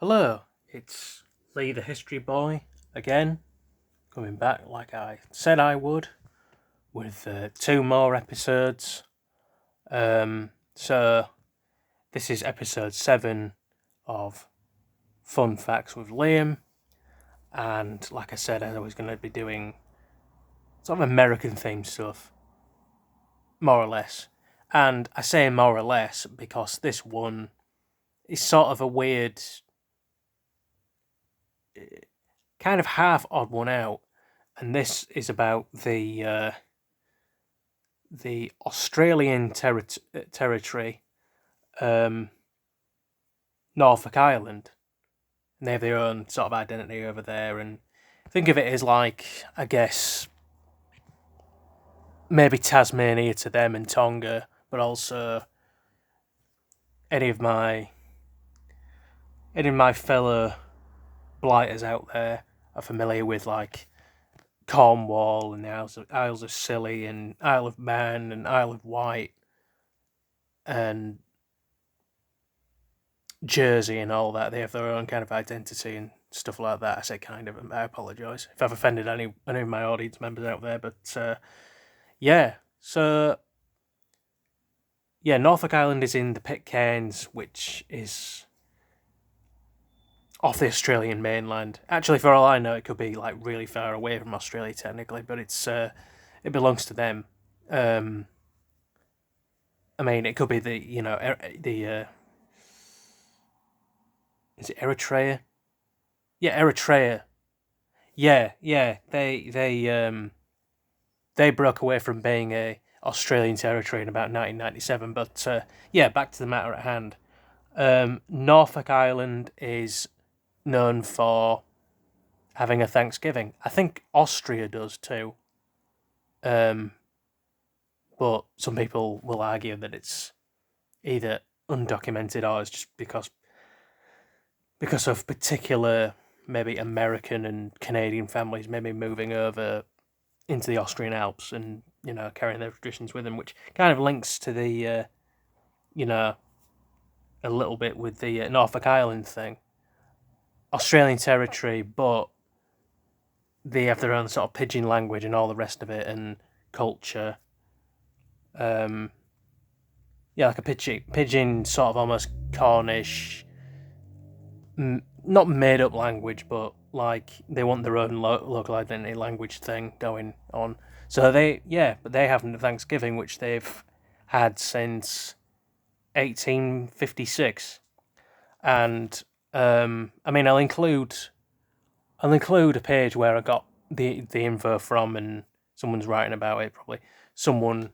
Hello, it's Lee the History Boy again, coming back like I said I would, with two more episodes. So this is episode 7 of Fun Facts with Liam, and like I said, I was going to be doing sort of American themed stuff, more or less. And I say more or less because this one is sort of a weird, kind of half odd one out, and this is about the Australian territory, um, Norfolk Island, and they have their own sort of identity over there. And think of it as like, I guess, maybe Tasmania to them and Tonga, but also any of my fellow blighters out there are familiar with like Cornwall and the Isles of Scilly and Isle of Man and Isle of Wight and Jersey and all that. They have their own kind of identity and stuff like that. I say kind of, and I apologise if I've offended any of my audience members out there. But yeah, so yeah, Norfolk Island is in the Pitcairns, which is off the Australian mainland. Actually, for all I know, it could be like really far away from Australia technically, but it belongs to them. I mean, it could be the is it Eritrea? Yeah, Eritrea. Yeah. They broke away from being a Australian territory in about 1997. But yeah, back to the matter at hand. Norfolk Island is known for having a Thanksgiving. I think Austria does too. But some people will argue that it's either undocumented or it's just because of particular maybe American and Canadian families maybe moving over into the Austrian Alps and carrying their traditions with them, which kind of links to the a little bit with the Norfolk Island thing. Australian territory, but they have their own sort of pidgin language and all the rest of it and culture. Yeah, like a pidgin sort of almost Cornish, not made up language, but like they want their own local identity language thing going on. So they have Thanksgiving, which they've had since 1856, and I mean I'll include a page where I got the info from, and someone's writing about it. Probably someone,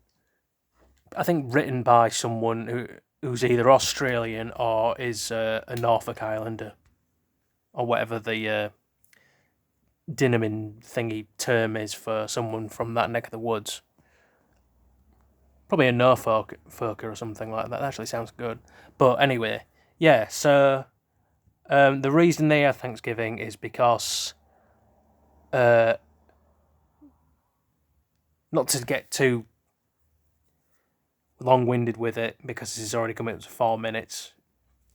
I think, written by someone who's either Australian or is a Norfolk Islander, or whatever the Dinnerman thingy term is for someone from that neck of the woods. Probably a Norfolker or something like that. That actually sounds good. But anyway, yeah, so the reason they have Thanksgiving is because, not to get too long-winded with it, because this is already coming up to 4 minutes,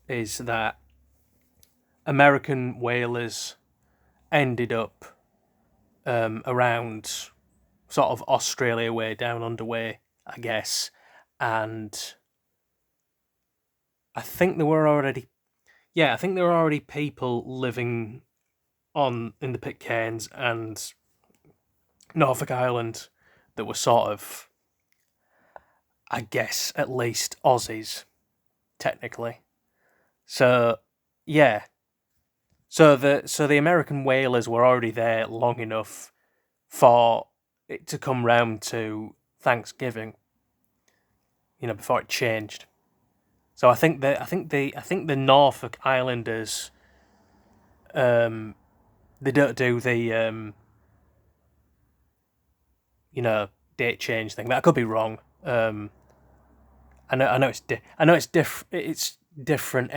is that American whalers ended up around sort of Australia way, down under way, I guess, and I think there were already people living in the Pitcairns and Norfolk Island that were sort of, I guess, at least Aussies, technically. So yeah, so the American whalers were already there long enough for it to come round to Thanksgiving, before it changed. So I think the Norfolk Islanders, they don't do the date change thing. But I could be wrong. I know it's different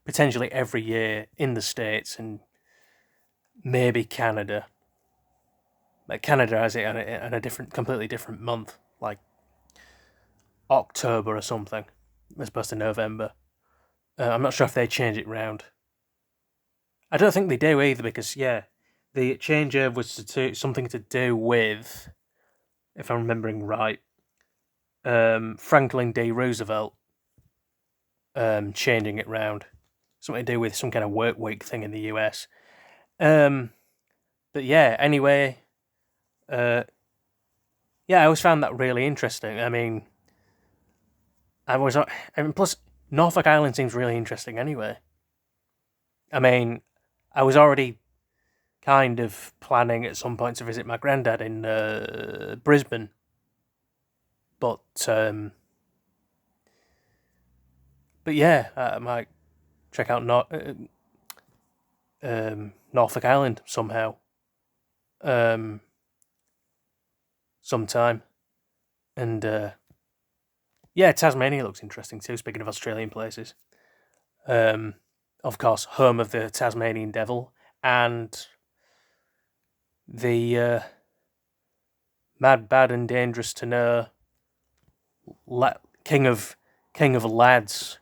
potentially every year in the States and maybe Canada. Like Canada has it in a completely different month, like October or something, as opposed to November. I'm not sure if they change it round. I don't think they do either, because the changeover was something to do with, if I'm remembering right, Franklin D. Roosevelt changing it round, something to do with some kind of work week thing in the US. But anyway, I always found that really interesting. I mean, plus Norfolk Island seems really interesting anyway. I mean, I was already kind of planning at some point to visit my granddad in Brisbane, but I might check out Norfolk Island somehow, sometime, and Tasmania looks interesting too. Speaking of Australian places, of course, home of the Tasmanian Devil and the mad, bad, and dangerous to know king of lads,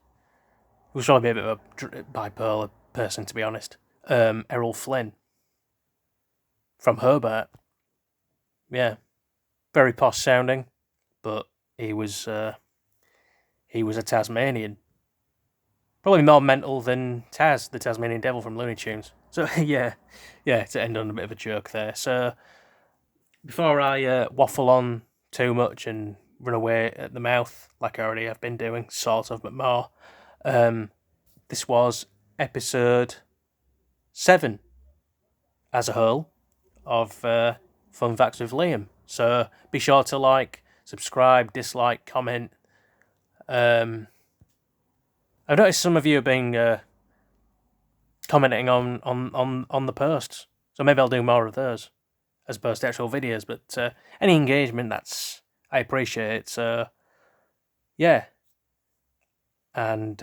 who's probably a bit of a bipolar person, to be honest. Errol Flynn from Hobart. Yeah, very posh sounding, but he was a Tasmanian. Probably more mental than Taz, the Tasmanian Devil from Looney Tunes. So to end on a bit of a joke there. So before I waffle on too much and run away at the mouth, like I already have been doing, sort of, but more, this was episode 7 as a whole of Fun Facts with Liam. So be sure to like, subscribe, dislike, comment. I've noticed some of you have been commenting on the posts, so maybe I'll do more of those as opposed to actual videos. But any engagement, I appreciate it. So and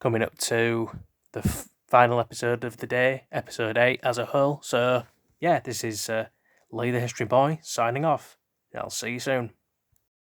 coming up to the final episode of the day, episode 8 as a whole. So this is Lee the History Boy signing off. I'll see you soon.